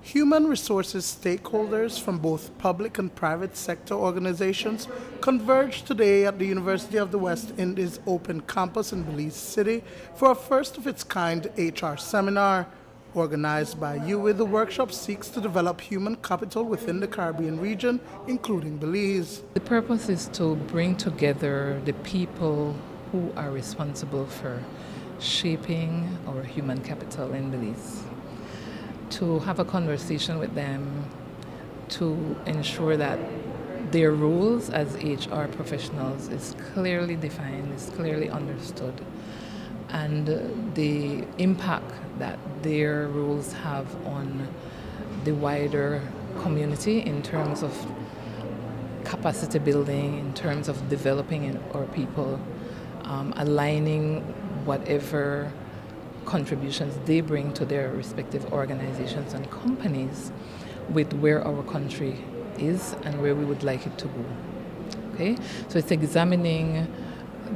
Human resources stakeholders from both public and private sector organizations converged today at the University of the West Indies Open Campus in Belize City for a first-of-its-kind HR seminar. Organized by U.W.I, the workshop seeks to develop human capital within the Caribbean region, including Belize. The purpose is to bring together the people who are responsible for shaping our human capital in Belize, to have a conversation with them, to ensure that their roles as HR professionals is clearly defined, is clearly understood, and the impact that their roles have on the wider community in terms of capacity building, in terms of developing our people, aligning whatever contributions they bring to their respective organizations and companies with where our country is and where we would like it to go. Okay? So it's examining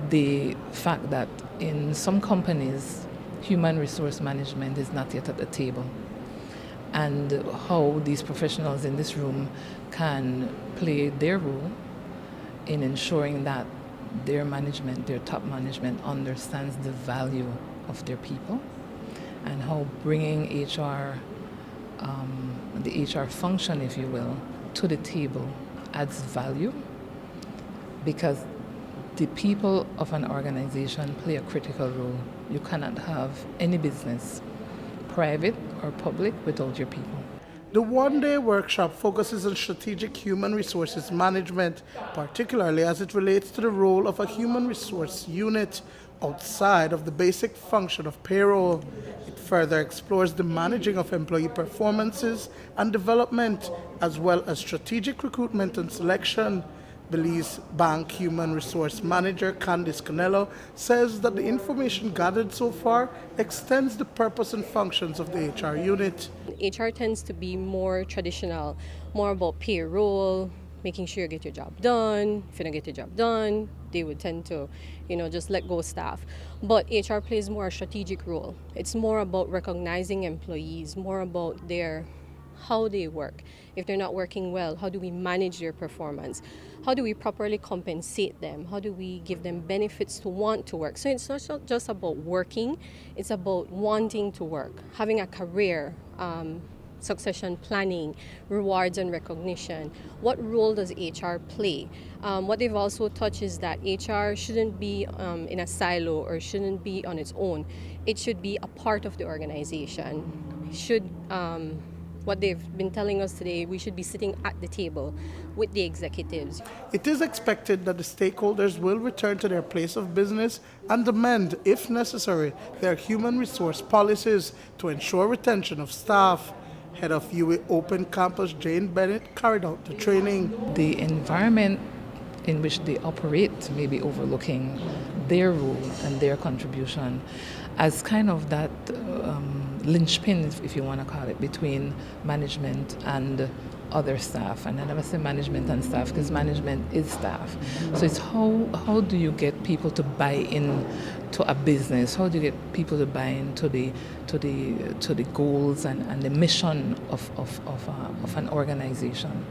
the fact that in some companies, human resource management is not yet at the table, and how these professionals in this room can play their role in ensuring that their management, their top management, understands the value of their people, and how bringing HR, the HR function, if you will, to the table adds value, because the people of an organization play a critical role. You cannot have any business, private or public, without your people. The one-day workshop focuses on strategic human resources management, particularly as it relates to the role of a human resource unit outside of the basic function of payroll. It further explores the managing of employee performances and development, as well as strategic recruitment and selection. Belize Bank Human Resource Manager Candice Canello says that the information gathered so far extends the purpose and functions of the HR unit. HR tends to be more traditional, more about payroll, making sure you get your job done. If you don't get your job done, they would tend to, just let go staff. But HR plays more a strategic role. It's more about recognizing employees, more about how they work. If they're not working well, how do we manage their performance? How do we properly compensate them? How do we give them benefits to want to work? So it's not just about working, it's about wanting to work, having a career, succession planning, rewards and recognition. What role does HR play? What they've also touched is that HR shouldn't be in a silo or shouldn't be on its own. It should be a part of the organization. What they've been telling us today, we should be sitting at the table with the executives. It is expected that the stakeholders will return to their place of business and amend, if necessary, their human resource policies to ensure retention of staff. Head of U.W.I Open Campus, Jane Bennett, carried out the training. The environment in which they operate may be overlooking their role and their contribution as kind of that linchpin, if you want to call it, between management and other staff. And I never say management and staff, because management is staff. So it's how do you get people to buy in to a business? How do you get people to buy into the goals and the mission of an organization?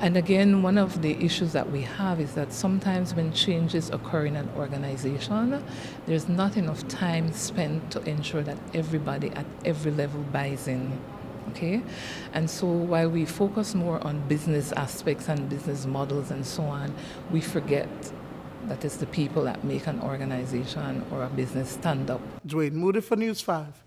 And again, one of the issues that we have is that sometimes when changes occur in an organization, there's not enough time spent to ensure that everybody at every level buys in. Okay? And so while we focus more on business aspects and business models and so on, we forget that it's the people that make an organization or a business stand up. Duane, Moody for News 5.